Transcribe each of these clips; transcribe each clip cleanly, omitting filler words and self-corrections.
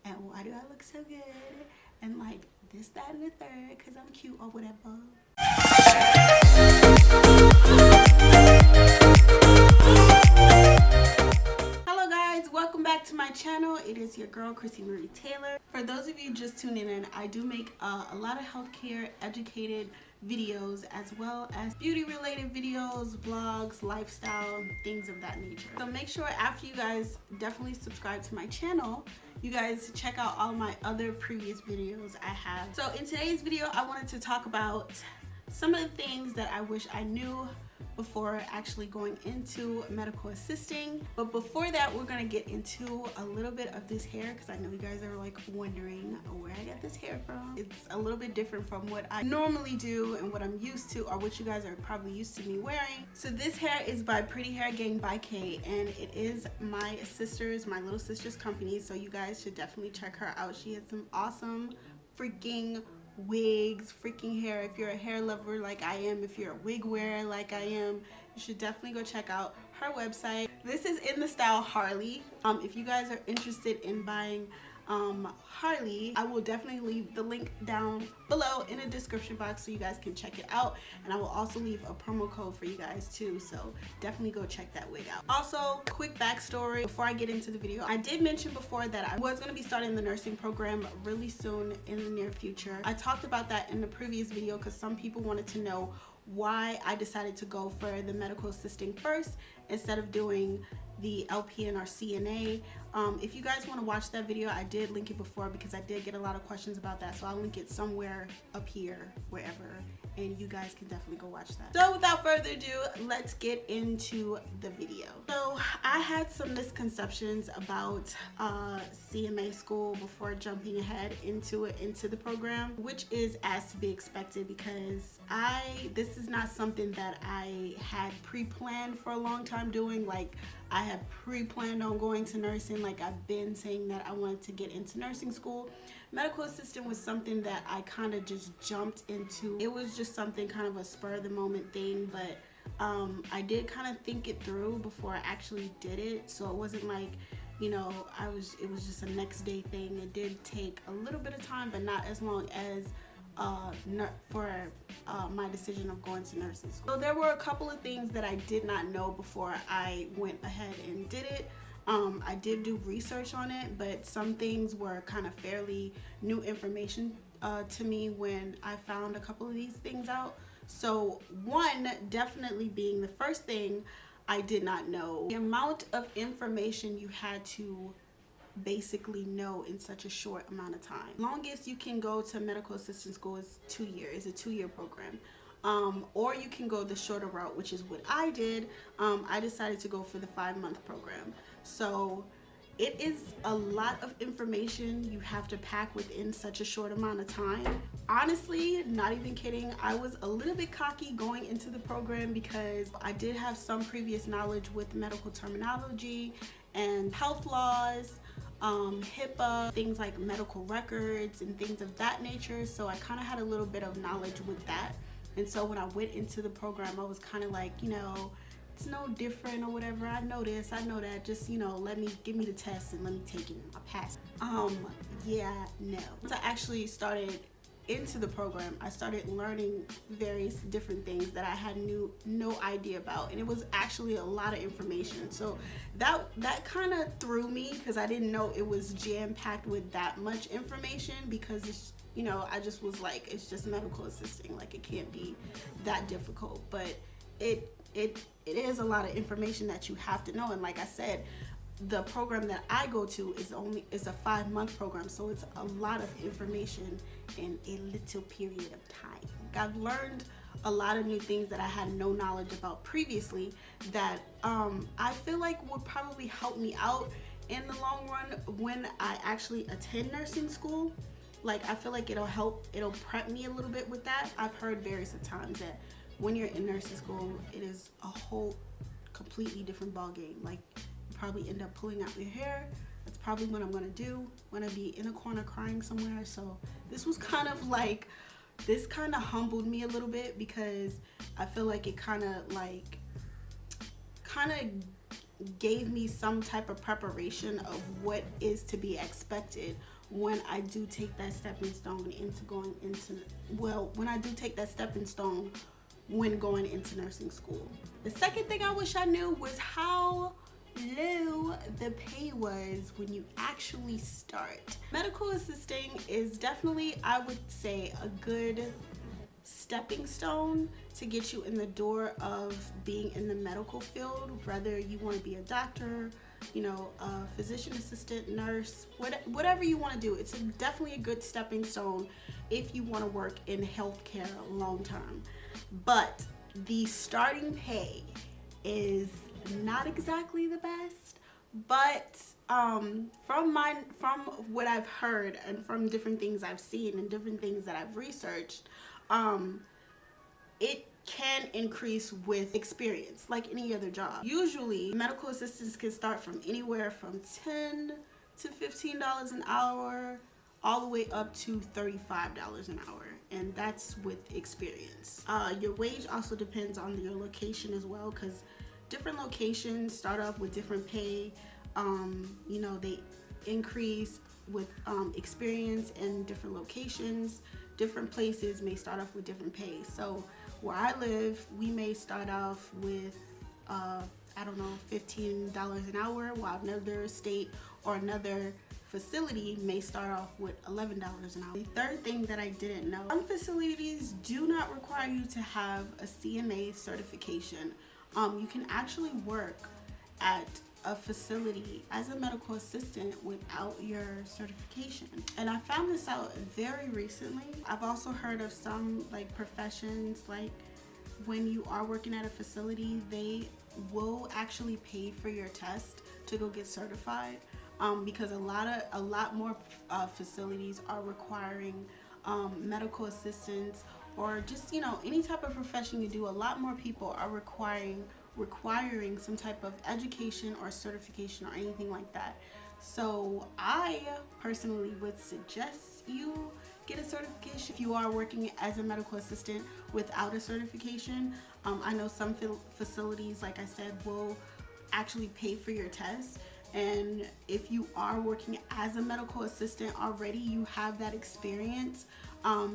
and why do I look so good, and like this, that, and the third, because I'm cute or whatever. Hello guys, welcome back to my channel. It is your girl Chrissy Marie Taylor. For those of you just tuning in, I do make a lot of healthcare educated videos as well as beauty related videos, vlogs, lifestyle, things of that nature. So make sure after you guys definitely subscribe to my channel, you guys check out all my other previous videos I have. So in today's video, I wanted to talk about some of the things that I wish I knew before actually going into medical assisting. But before that, we're gonna get into a little bit of this hair because I know you guys are like wondering where I got this hair from. It's a little bit different from what I normally do and what I'm used to, or what you guys are probably used to me wearing. So this hair is by Pretty Hair Gang by Kay, and it is my little sister's company, so you guys should definitely check her out. She has some awesome freaking wigs, freaking hair. If you're a hair lover like I am, if you're a wig wearer like I am, you should definitely go check out her website. This is in the style Harley. If you guys are interested in buying Harley, I will definitely leave the link down below in the description box so you guys can check it out, and I will also leave a promo code for you guys too, so definitely go check that wig out. Also, quick backstory before I get into the video. I did mention before that I was going to be starting the nursing program really soon in the near future. I talked about that in the previous video because some people wanted to know why I decided to go for the medical assisting first instead of doing the LPN or CNA. If you guys want to watch that video, I did link it before because I did get a lot of questions about that, so I'll link it somewhere up here, wherever, and you guys can definitely go watch that. So without further ado, let's get into the video. So I had some misconceptions about CMA school before jumping ahead into the program, which is as to be expected because this is not something that I had pre-planned for a long time doing. Like, I had pre-planned on going to nursing. Like, I've been saying that I wanted to get into nursing school. Medical assistant was something that I kind of just jumped into. It was just something kind of a spur of the moment thing, but I did kind of think it through before I actually did it. So it wasn't like, you know, it was just a next day thing. It did take a little bit of time, but not as long as for my decision of going to nursing school. So there were a couple of things that I did not know before I went ahead and did it. I did do research on it, but some things were kind of fairly new information to me when I found a couple of these things out. So one definitely being the first thing I did not know, the amount of information you had to basically know in such a short amount of time. Longest you can go to medical assistant school is 2 years. It's a 2-year program. Or you can go the shorter route, which is what I did. I decided to go for the 5-month program. So it is a lot of information you have to pack within such a short amount of time. Honestly, not even kidding, I was a little bit cocky going into the program because I did have some previous knowledge with medical terminology and health laws, HIPAA, things like medical records and things of that nature. So I kind of had a little bit of knowledge with that. And so when I went into the program, I was kind of like, you know, it's no different or whatever. I know this, I know that. Just, you know, give me the test and let me take it and I'll pass. Yeah, no. Once I actually started into the program, I started learning various different things that I had no idea about, and it was actually a lot of information. So that kind of threw me because I didn't know it was jam-packed with that much information, because it's, you know, I just was like, it's just medical assisting, like it can't be that difficult. But it is a lot of information that you have to know, and like I said, the program that I go to is a 5-month program, so it's a lot of information in a little period of time. I've learned a lot of new things that I had no knowledge about previously that I feel like would probably help me out in the long run when I actually attend nursing school. Like, I feel like it'll prep me a little bit with that. I've heard various times that when you're in nursing school, it is a whole completely different ball game. Like, probably end up pulling out your hair. That's probably what I'm gonna do when I be in a corner crying somewhere. So this was kind of like, this kind of humbled me a little bit because I feel like it kind of gave me some type of preparation of what is to be expected when I do take that stepping stone into going into, well, when I do take that stepping stone when going into nursing school. The second thing I wish I knew was how low the pay was when you actually start. Medical assisting is definitely, I would say, a good stepping stone to get you in the door of being in the medical field, whether you want to be a doctor, you know, a physician assistant, nurse, whatever you want to do. It's definitely a good stepping stone if you want to work in healthcare long term. But the starting pay is not exactly the best, but from what I've heard and from different things I've seen and different things that I've researched, it can increase with experience like any other job. Usually medical assistants can start from anywhere from $10 to $15 an hour all the way up to $35 an hour, and that's with experience. Your wage also depends on your location as well, because different locations start off with different pay. You know, they increase with experience in different locations. Different places may start off with different pay. So where I live, we may start off with I don't know, $15 an hour, while another state or another facility may start off with $11 an hour. The third thing that I didn't know, some facilities do not require you to have a CMA certification. You can actually work at a facility as a medical assistant without your certification. And I found this out very recently. I've also heard of some like professions, like when you are working at a facility, they will actually pay for your test to go get certified, because a lot more facilities are requiring medical assistants, or just, you know, any type of profession you do. A lot more people are requiring some type of education or certification or anything like that. So I personally would suggest you get a certification if you are working as a medical assistant without a certification. I know some facilities, like I said, will actually pay for your test, and if you are working as a medical assistant already, you have that experience,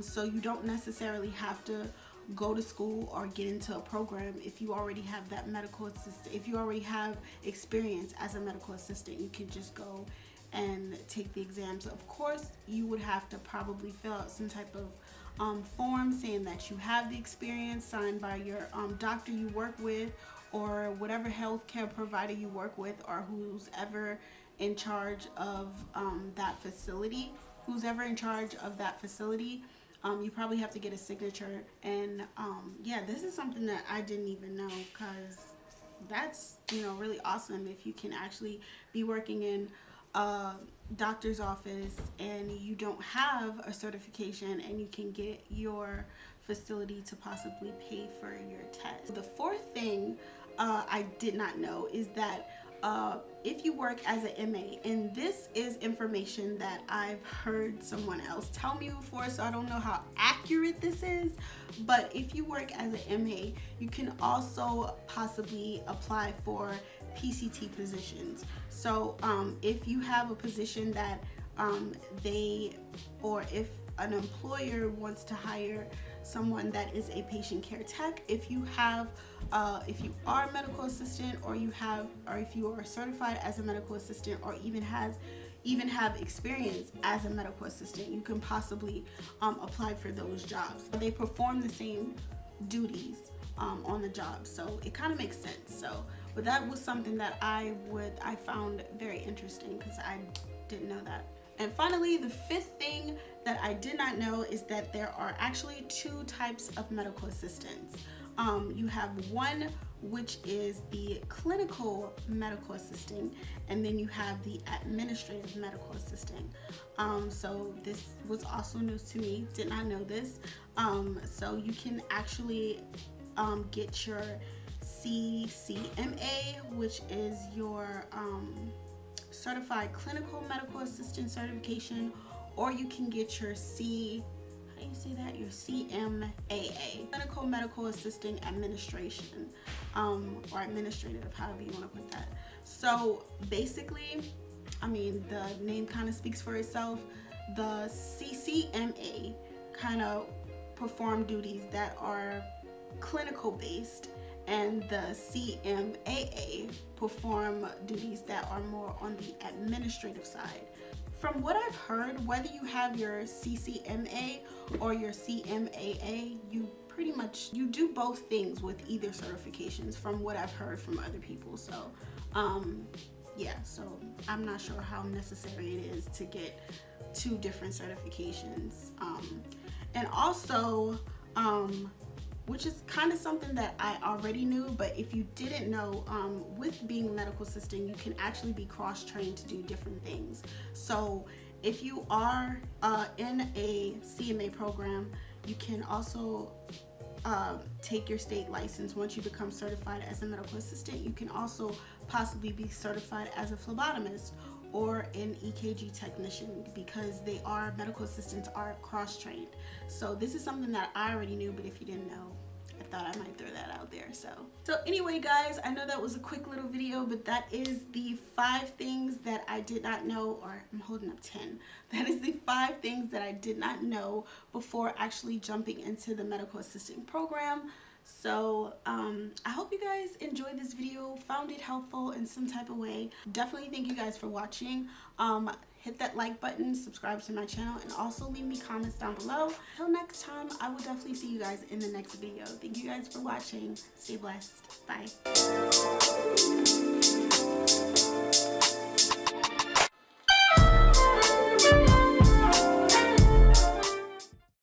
so you don't necessarily have to go to school or get into a program. If you already have that medical assistant, if you already have experience as a medical assistant, you can just go and take the exams. Of course, you would have to probably fill out some type of form saying that you have the experience, signed by your doctor you work with, or whatever healthcare provider you work with, or who's ever in charge of that facility. You probably have to get a signature. And yeah, this is something that I didn't even know, because that's, you know, really awesome if you can actually be working in a doctor's office and you don't have a certification, and you can get your facility to possibly pay for your test. The fourth thing I did not know is that if you work as an MA, and this is information that I've heard someone else tell me before, so I don't know how accurate this is, but if you work as an MA, you can also possibly apply for PCT positions. So if you have a position that if an employer wants to hire someone that is a patient care tech, if you are a medical assistant, or if you are certified as a medical assistant, or even have experience as a medical assistant, you can possibly apply for those jobs. They perform the same duties on the job, so it kind of makes sense. So, but that was something that I found very interesting, because I didn't know that. And finally, the fifth thing that I did not know is that there are actually two types of medical assistants. You have one, which is the clinical medical assistant, and then you have the administrative medical assistant. So this was also news to me, did not know this. So you can actually get your CCMA, which is your certified clinical medical assistant certification, or you can get your how do you say that? Your CMAA, Clinical Medical Assisting Administration, or administrative, however you want to put that. So basically, I mean, the name kind of speaks for itself. The CCMA kind of perform duties that are clinical based, and the CMAA perform duties that are more on the administrative side. From what I've heard, whether you have your CCMA or your CMAA, you pretty much, you do both things with either certifications, from what I've heard from other people. So yeah, so I'm not sure how necessary it is to get two different certifications. And also, which is kind of something that I already knew, but if you didn't know, with being a medical assistant, you can actually be cross-trained to do different things. So if you are in a CMA program, you can also take your state license. Once you become certified as a medical assistant, you can also possibly be certified as a phlebotomist or an EKG technician, because they are, medical assistants are cross-trained. So this is something that I already knew, but if you didn't know, I thought I might throw that out there. So anyway, guys, I know that was a quick little video, but that is the 5 things that I did not know, or I'm holding up 10. That is the 5 things that I did not know before actually jumping into the medical assisting program. So I hope you guys enjoyed this video, found it helpful in some type of way. Definitely thank you guys for watching. Hit that like button, subscribe to my channel, and also leave me comments down below. Till next time, I will definitely see you guys in the next video. Thank you guys for watching. Stay blessed. Bye.